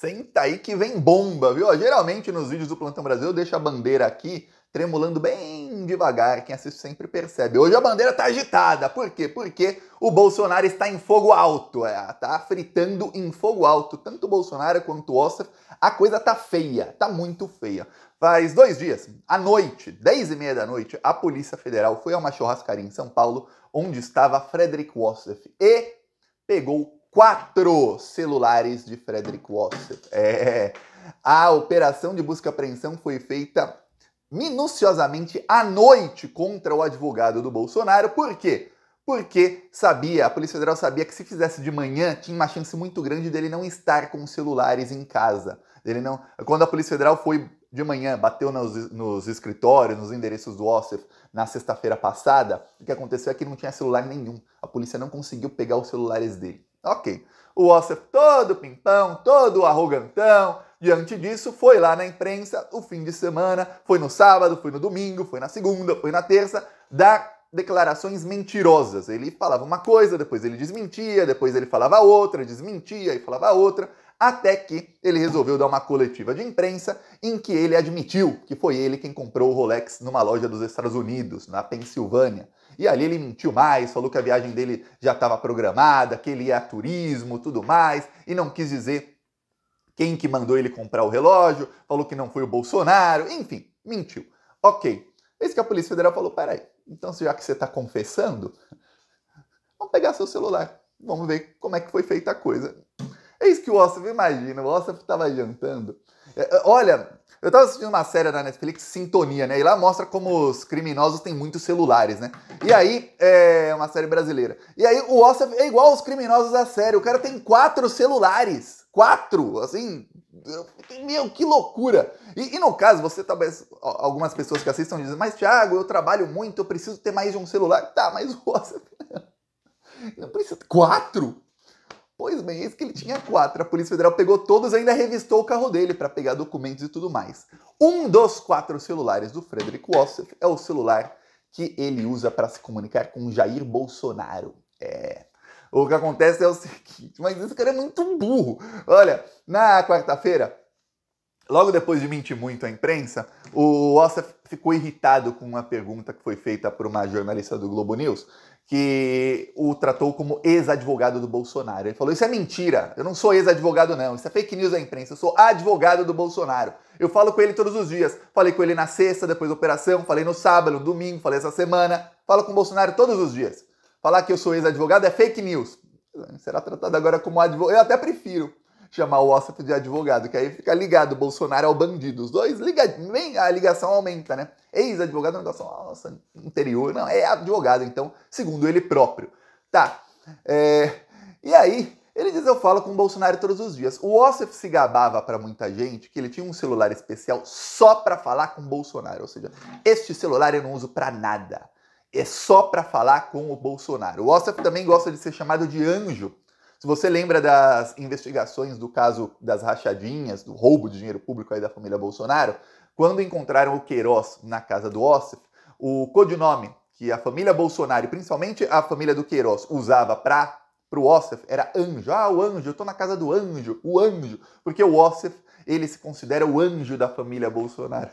Senta aí que vem bomba, viu? Geralmente nos vídeos do Plantão Brasil eu deixo a bandeira aqui tremulando bem devagar, quem assiste sempre percebe. Hoje a bandeira tá agitada, por quê? Porque o Bolsonaro está em fogo alto, tá fritando em fogo alto, tanto o Bolsonaro quanto o Ossoff, a coisa tá feia, tá muito feia. Faz 2 dias, à noite, 10h30 da noite, a Polícia Federal foi a uma churrascaria em São Paulo, onde estava Frederick Ossoff, e pegou 4 celulares de Frederick Ossoff. A operação de busca e apreensão foi feita minuciosamente à noite contra o advogado do Bolsonaro. Por quê? Porque a Polícia Federal sabia que se fizesse de manhã, tinha uma chance muito grande dele não estar com os celulares em casa. Quando a Polícia Federal foi de manhã, bateu nos escritórios, nos endereços do Ossoff na sexta-feira passada, o que aconteceu é que não tinha celular nenhum. A polícia não conseguiu pegar os celulares dele. Ok. O Ossoff todo pimpão, todo arrogantão. Diante disso, foi lá na imprensa o fim de semana, foi no sábado, foi no domingo, foi na segunda, foi na terça, dar declarações mentirosas. Ele falava uma coisa, depois ele desmentia, depois ele falava outra, desmentia e falava outra, até que ele resolveu dar uma coletiva de imprensa em que ele admitiu que foi ele quem comprou o Rolex numa loja dos Estados Unidos, na Pensilvânia. E ali ele mentiu mais, falou que a viagem dele já estava programada, que ele ia a turismo, tudo mais, e não quis dizer quem que mandou ele comprar o relógio, falou que não foi o Bolsonaro, enfim, mentiu. Ok. Eis que a Polícia Federal falou, peraí, então já que você está confessando, vamos pegar seu celular, vamos ver como é que foi feita a coisa. Eis que o Ossoff, imagina, o Ossoff estava jantando. Olha, eu estava assistindo uma série na Netflix, Sintonia, né? E lá mostra como os criminosos têm muitos celulares, né? E aí, é uma série brasileira. E aí o Ossoff é igual aos criminosos da série. O cara tem 4 celulares. 4! Assim, meu, que loucura! E no caso, você talvez, algumas pessoas que assistam dizem, mas Thiago, eu trabalho muito, eu preciso ter mais de um celular. Tá, mas o Ossoff não precisa ter 4? Pois bem, eis que ele tinha 4. A Polícia Federal pegou todos e ainda revistou o carro dele para pegar documentos e tudo mais. Um dos 4 celulares do Frederick Ossoff é o celular que ele usa para se comunicar com Jair Bolsonaro. O que acontece é o seguinte, mas esse cara é muito burro. Olha, na quarta-feira, logo depois de mentir muito à imprensa, o Ossoff ficou irritado com uma pergunta que foi feita por uma jornalista do Globo News, que o tratou como ex-advogado do Bolsonaro. Ele falou, isso é mentira, eu não sou ex-advogado não, isso é fake news da imprensa, eu sou advogado do Bolsonaro. Eu falo com ele todos os dias, falei com ele na sexta, depois da operação, falei no sábado, no domingo, falei essa semana, falo com o Bolsonaro todos os dias. Falar que eu sou ex-advogado é fake news. Será tratado agora como advogado, eu até prefiro chamar o Ossoff de advogado, que aí fica ligado, o Bolsonaro ao bandido. Os dois, a ligação aumenta, né? Ex-advogado é um negócio, nossa, interior. Não, é advogado, então, segundo ele próprio. Tá. E aí, ele diz, eu falo com o Bolsonaro todos os dias. O Ossoff se gabava para muita gente que ele tinha um celular especial só para falar com o Bolsonaro. Ou seja, este celular eu não uso para nada. É só para falar com o Bolsonaro. O Ossoff também gosta de ser chamado de anjo. Se você lembra das investigações do caso das rachadinhas, do roubo de dinheiro público aí da família Bolsonaro, quando encontraram o Queiroz na casa do Ossoff, o codinome que a família Bolsonaro, e principalmente a família do Queiroz, usava para o Ossoff era anjo. Ah, o anjo, eu tô na casa do anjo, o anjo. Porque o Ossoff, ele se considera o anjo da família Bolsonaro.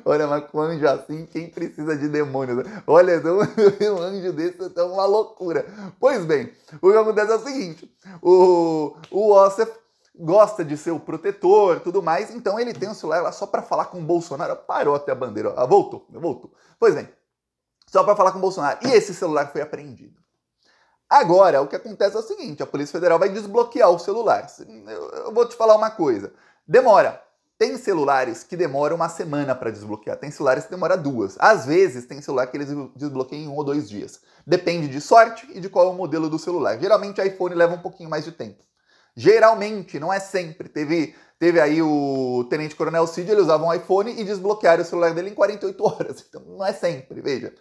Olha, mas com um anjo assim, quem precisa de demônios? Olha, um anjo desse é uma loucura. Pois bem, o que acontece é o seguinte, o Ossoff gosta de ser o protetor e tudo mais, então ele tem um celular lá só para falar com o Bolsonaro. Parou até a bandeira, ó. Voltou. Pois bem, só para falar com o Bolsonaro. E esse celular foi apreendido. Agora, o que acontece é o seguinte, a Polícia Federal vai desbloquear o celular. Eu vou te falar uma coisa, demora. Tem celulares que demoram uma semana para desbloquear, tem celulares que demoram 2. Às vezes tem celular que eles desbloqueiam em 1 ou 2 dias. Depende de sorte e de qual é o modelo do celular. Geralmente o iPhone leva um pouquinho mais de tempo. Geralmente, não é sempre. Teve aí o Tenente Coronel Cid, ele usava um iPhone e desbloquearam o celular dele em 48 horas. Então não é sempre, veja.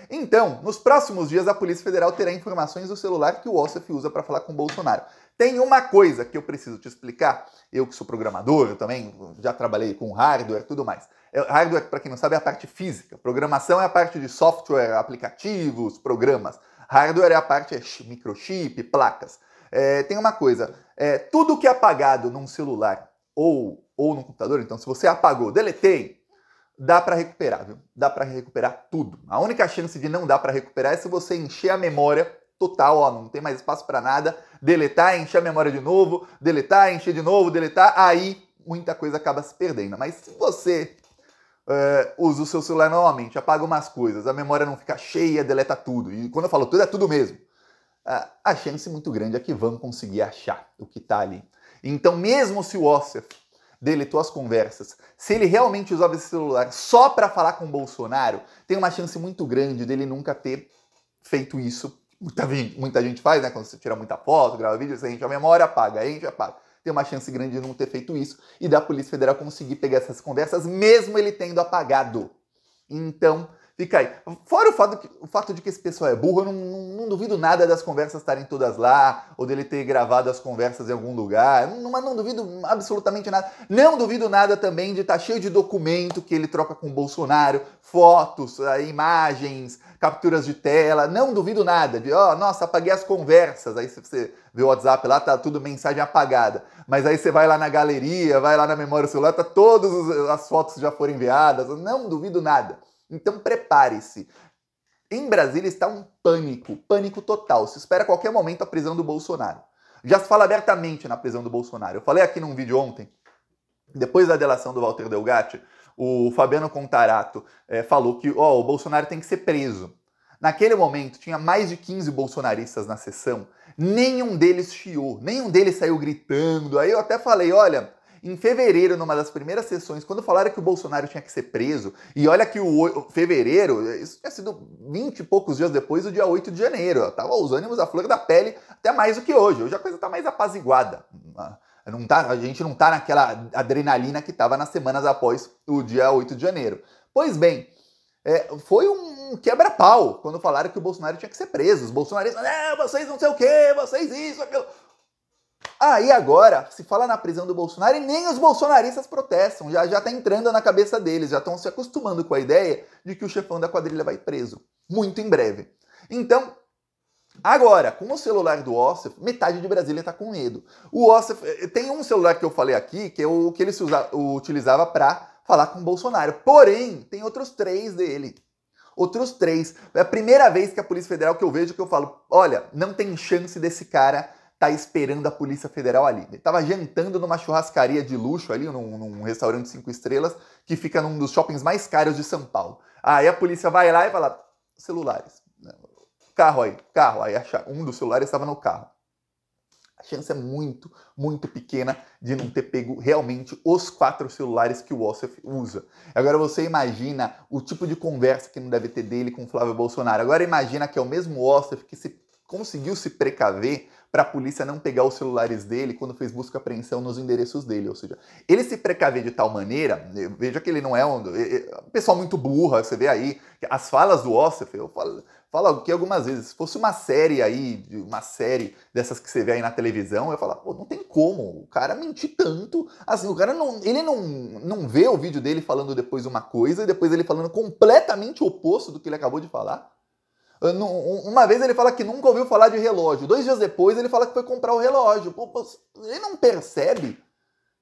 Então, nos próximos dias a Polícia Federal terá informações do celular que o Ossoff usa para falar com o Bolsonaro. Tem uma coisa que eu preciso te explicar, eu que sou programador, eu também já trabalhei com hardware e tudo mais. Hardware, para quem não sabe, é a parte física. Programação é a parte de software, aplicativos, programas. Hardware é a parte microchip, placas. Tem uma coisa, tudo que é apagado num celular ou no computador, então se você apagou, deletei, dá para recuperar, viu? Dá para recuperar tudo. A única chance de não dar para recuperar é se você encher a memória total, ó, não tem mais espaço para nada, deletar, encher a memória de novo, deletar, encher de novo, deletar, aí muita coisa acaba se perdendo. Mas se você usa o seu celular normalmente, apaga umas coisas, a memória não fica cheia, deleta tudo, e quando eu falo tudo, é tudo mesmo, a chance muito grande é que vão conseguir achar o que está ali. Então, mesmo se o Ossef deletou as conversas, se ele realmente usava esse celular só para falar com o Bolsonaro, tem uma chance muito grande dele nunca ter feito isso. Muita gente faz, né? Quando você tira muita foto, grava vídeo, você enche a memória, apaga, apaga. Tem uma chance grande de não ter feito isso e da Polícia Federal conseguir pegar essas conversas, mesmo ele tendo apagado. Então, fica aí. Fora o fato de que esse pessoal é burro, eu não duvido nada das conversas estarem todas lá, ou dele ter gravado as conversas em algum lugar. Não duvido absolutamente nada. Não duvido nada também de estar cheio de documento que ele troca com o Bolsonaro, fotos, imagens, capturas de tela. Não duvido nada de, nossa, apaguei as conversas. Aí você vê o WhatsApp lá, tá tudo mensagem apagada. Mas aí você vai lá na galeria, vai lá na memória do celular, tá todas as fotos já foram enviadas. Não duvido nada. Então prepare-se. Em Brasília está um pânico total. Se espera a qualquer momento a prisão do Bolsonaro. Já se fala abertamente na prisão do Bolsonaro. Eu falei aqui num vídeo ontem, depois da delação do Walter Delgatti, o Fabiano Contarato falou que o Bolsonaro tem que ser preso. Naquele momento tinha mais de 15 bolsonaristas na sessão, nenhum deles chiou, nenhum deles saiu gritando. Aí eu até falei, olha, em fevereiro, numa das primeiras sessões, quando falaram que o Bolsonaro tinha que ser preso, e olha que o fevereiro, isso tinha sido 20 e poucos dias depois do dia 8 de janeiro, tava os ânimos à flor da pele, até mais do que hoje. Hoje a coisa tá mais apaziguada. A gente não tá naquela adrenalina que tava nas semanas após o dia 8 de janeiro. Pois bem, foi um quebra-pau quando falaram que o Bolsonaro tinha que ser preso. Os bolsonaristas, vocês não sei o quê, vocês isso, aquilo. Aí agora se fala na prisão do Bolsonaro e nem os bolsonaristas protestam, já tá entrando na cabeça deles, já estão se acostumando com a ideia de que o chefão da quadrilha vai preso, muito em breve. Então, agora, com o celular do Ossef, metade de Brasília tá com medo. O Ossef, tem um celular que eu falei aqui, que é o que ele utilizava para falar com o Bolsonaro, porém, tem outros 3 dele. Outros 3. É a primeira vez que a Polícia Federal que eu vejo que eu falo, olha, não tem chance desse cara tá esperando a Polícia Federal ali. Ele tava jantando numa churrascaria de luxo ali, num restaurante 5 estrelas, que fica num dos shoppings mais caros de São Paulo. Aí a polícia vai lá e fala, celulares. Carro, aí um dos celulares estava no carro. A chance é muito pequena de não ter pego realmente os 4 celulares que o Ossef usa. Agora você imagina o tipo de conversa que não deve ter dele com o Flávio Bolsonaro. Agora imagina que é o mesmo Ossef que conseguiu se precaver para a polícia não pegar os celulares dele quando fez busca e apreensão nos endereços dele. Ou seja, ele se precaver de tal maneira, veja que ele não é um pessoal muito burra, você vê aí, as falas do Ossef, eu falo aqui algumas vezes, se fosse uma série aí, uma série dessas que você vê aí na televisão, eu ia falar, pô, não tem como, o cara mentir tanto, assim, o cara não vê o vídeo dele falando depois uma coisa e depois ele falando completamente o oposto do que ele acabou de falar. Uma vez ele fala que nunca ouviu falar de relógio. 2 dias depois ele fala que foi comprar o relógio. Pô, ele não percebe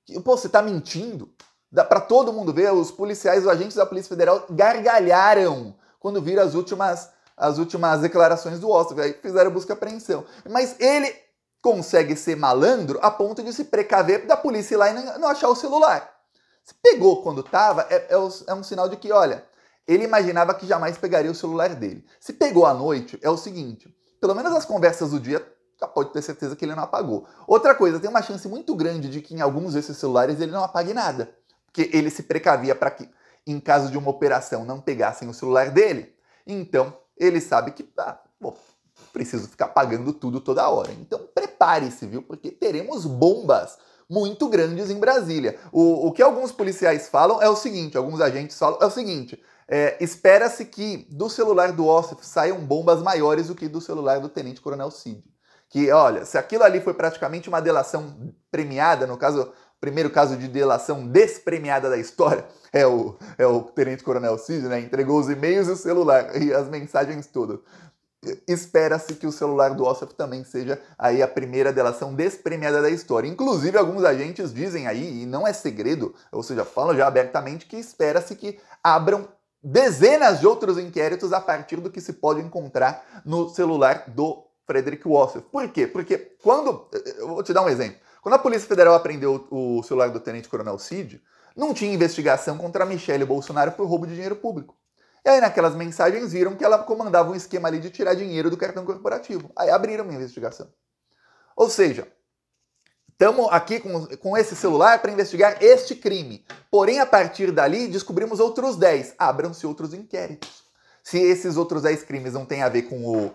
que você tá mentindo. Dá pra todo mundo ver. Os policiais, os agentes da Polícia Federal gargalharam quando viram as últimas declarações do Ossef. Aí fizeram busca e apreensão. Mas ele consegue ser malandro a ponto de se precaver da polícia ir lá e não achar o celular. Se pegou quando tava, é um sinal de que, olha, ele imaginava que jamais pegaria o celular dele. Se pegou à noite, é o seguinte, pelo menos as conversas do dia, já pode ter certeza que ele não apagou. Outra coisa, tem uma chance muito grande de que em alguns desses celulares ele não apague nada. Porque ele se precavia para que, em caso de uma operação, não pegassem o celular dele. Então, ele sabe que, preciso ficar apagando tudo toda hora. Então, prepare-se, viu? Porque teremos bombas muito grandes em Brasília. O que alguns policiais falam é o seguinte, alguns agentes falam é o seguinte, espera-se que do celular do Ossef saiam bombas maiores do que do celular do Tenente Coronel Cid. Que, olha, se aquilo ali foi praticamente uma delação premiada, no caso, o primeiro caso de delação despremiada da história é o Tenente Coronel Cid, né? Entregou os e-mails e o celular e as mensagens todas. espera-se que o celular do Ossef também seja aí a primeira delação despremiada da história. Inclusive, alguns agentes dizem aí, e não é segredo, ou seja, falam já abertamente, que espera-se que abram dezenas de outros inquéritos a partir do que se pode encontrar no celular do Frederick Ossef. Por quê? Porque quando... Eu vou te dar um exemplo. Quando a Polícia Federal apreendeu o celular do Tenente Coronel Cid, não tinha investigação contra a Michelle Bolsonaro por roubo de dinheiro público. E aí naquelas mensagens viram que ela comandava um esquema ali de tirar dinheiro do cartão corporativo. Aí abriram uma investigação. Ou seja, estamos aqui com esse celular para investigar este crime. Porém, a partir dali, descobrimos outros 10. Abram-se outros inquéritos. Se esses outros 10 crimes não têm a ver com o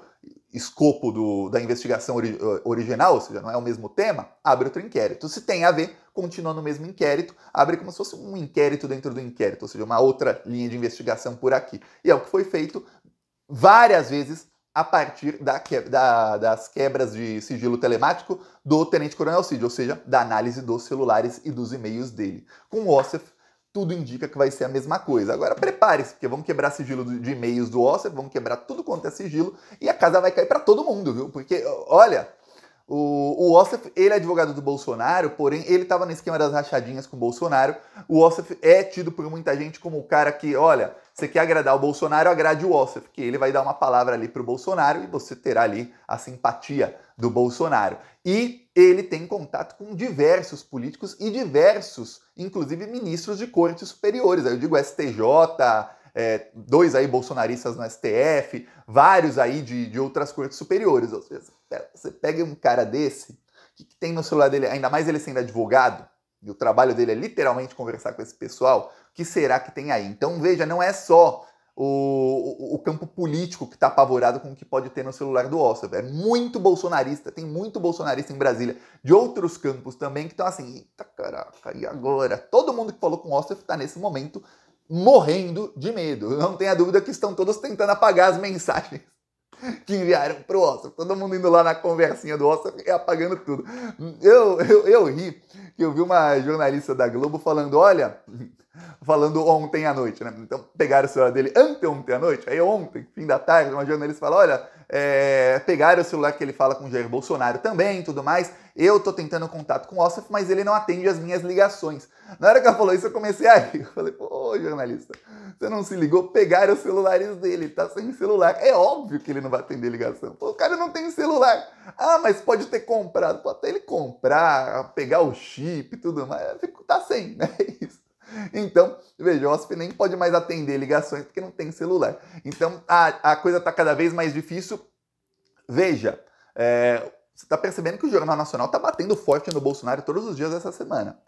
escopo da investigação original, ou seja, não é o mesmo tema, abre outro inquérito. Se tem a ver, continua no mesmo inquérito, abre como se fosse um inquérito dentro do inquérito, ou seja, uma outra linha de investigação por aqui. E é o que foi feito várias vezes a partir das quebras de sigilo telemático do Tenente Coronel Cid, ou seja, da análise dos celulares e dos e-mails dele. Com o Ossef, tudo indica que vai ser a mesma coisa. Agora prepare-se, porque vão quebrar sigilo de e-mails do Ossef, vão quebrar tudo quanto é sigilo e a casa vai cair para todo mundo, viu? Porque, olha, o Ossef, ele é advogado do Bolsonaro, porém ele estava no esquema das rachadinhas com o Bolsonaro. O Ossef é tido por muita gente como o cara que, olha, você quer agradar o Bolsonaro, agrade o Ossef, que ele vai dar uma palavra ali para o Bolsonaro e você terá ali a simpatia do Bolsonaro. E ele tem contato com diversos políticos e diversos, inclusive ministros de cortes superiores. Aí eu digo STJ, 2 aí bolsonaristas no STF, vários aí de outras cortes superiores. Ou seja, você pega um cara desse, que tem no celular dele, ainda mais ele sendo advogado, e o trabalho dele é literalmente conversar com esse pessoal, o que será que tem aí? Então veja, não é só o campo político que está apavorado com o que pode ter no celular do Ossef. É muito bolsonarista, tem muito bolsonarista em Brasília, de outros campos também, que estão assim, eita caraca, e agora? Todo mundo que falou com o Ossef está nesse momento morrendo de medo. Não tenha dúvida que estão todos tentando apagar as mensagens que enviaram para o Ossef. Todo mundo indo lá na conversinha do Ossef e apagando tudo. Eu ri que eu vi uma jornalista da Globo falando, olha... falando ontem à noite, né? Então pegaram o celular dele anteontem à noite, aí ontem, fim da tarde, uma jornalista fala, olha, pegaram o celular que ele fala com o Jair Bolsonaro também, tudo mais, eu tô tentando contato com o Ossef, mas ele não atende as minhas ligações. Na hora que ela falou isso, eu comecei a rir. Eu falei, pô, jornalista, você não se ligou? Pegaram os celulares dele, tá sem celular. É óbvio que ele não vai atender ligação. Pô, o cara não tem celular. Ah, mas pode ter comprado. Pô, até ele comprar, pegar o chip e tudo mais, tá sem, né? É isso. Então, veja, o Ossef nem pode mais atender ligações porque não tem celular. Então, a coisa está cada vez mais difícil. Veja, você está percebendo que o Jornal Nacional está batendo forte no Bolsonaro todos os dias dessa semana.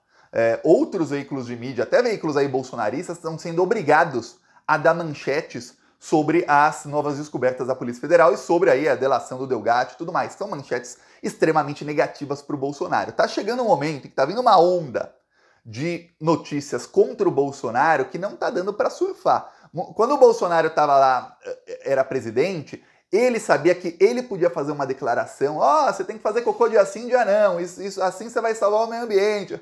Outros veículos de mídia, até veículos aí bolsonaristas, estão sendo obrigados a dar manchetes sobre as novas descobertas da Polícia Federal e sobre aí a delação do Delgatti e tudo mais. São manchetes extremamente negativas para o Bolsonaro. Está chegando um momento em que está vindo uma onda de notícias contra o Bolsonaro que não tá dando para surfar. Quando o Bolsonaro estava lá, era presidente, ele sabia que ele podia fazer uma declaração, você tem que fazer cocô dia sim, dia não, isso, assim você vai salvar o meio ambiente.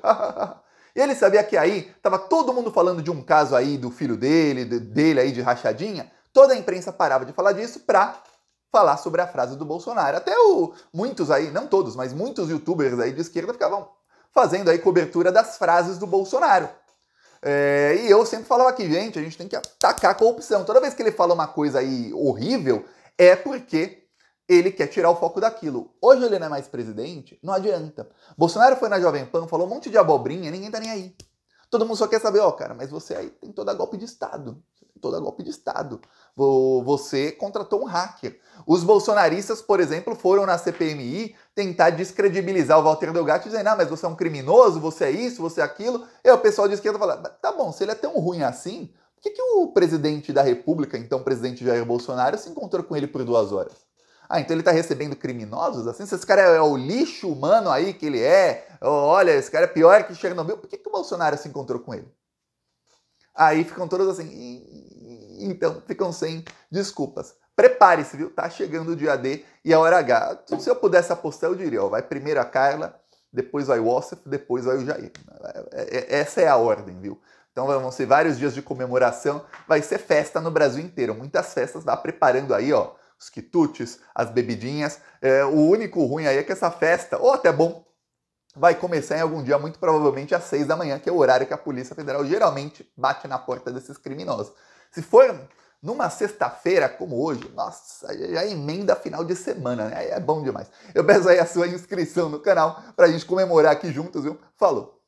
E ele sabia que aí tava todo mundo falando de um caso aí do filho dele aí de rachadinha, toda a imprensa parava de falar disso para falar sobre a frase do Bolsonaro. Até muitos aí, não todos, mas muitos youtubers aí de esquerda ficavam fazendo aí cobertura das frases do Bolsonaro. E eu sempre falava aqui, gente, a gente tem que atacar a corrupção. Toda vez que ele fala uma coisa aí horrível, é porque ele quer tirar o foco daquilo. Hoje ele não é mais presidente, não adianta. Bolsonaro foi na Jovem Pan, falou um monte de abobrinha, ninguém tá nem aí. Todo mundo só quer saber, cara, mas você aí tem toda golpe de Estado. Toda golpe de Estado. Você contratou um hacker. Os bolsonaristas, por exemplo, foram na CPMI tentar descredibilizar o Walter Delgatti, dizendo, mas você é um criminoso, você é isso, você é aquilo. E o pessoal de esquerda fala, tá bom, se ele é tão ruim assim, por que o presidente da República, então presidente Jair Bolsonaro, se encontrou com ele por 2 horas? Então ele tá recebendo criminosos assim? Se esse cara é o lixo humano aí que ele é, olha, esse cara é pior que Chernobyl, por que o Bolsonaro se encontrou com ele? Aí ficam todos assim, então ficam sem desculpas. Prepare-se, viu? Tá chegando o dia D e a hora H. Se eu pudesse apostar, eu diria, vai primeiro a Carla, depois vai o Ossef, depois vai o Jair. Essa é a ordem, viu? Então vão ser vários dias de comemoração, vai ser festa no Brasil inteiro, muitas festas, vá preparando aí, os quitutes, as bebidinhas. O único ruim aí é que essa festa, ou até bom, vai começar em algum dia, muito provavelmente às 6 da manhã, que é o horário que a Polícia Federal geralmente bate na porta desses criminosos. Se for numa sexta-feira como hoje, nossa, já emenda final de semana, né? Aí é bom demais. Eu peço aí a sua inscrição no canal pra gente comemorar aqui juntos, viu? Falou!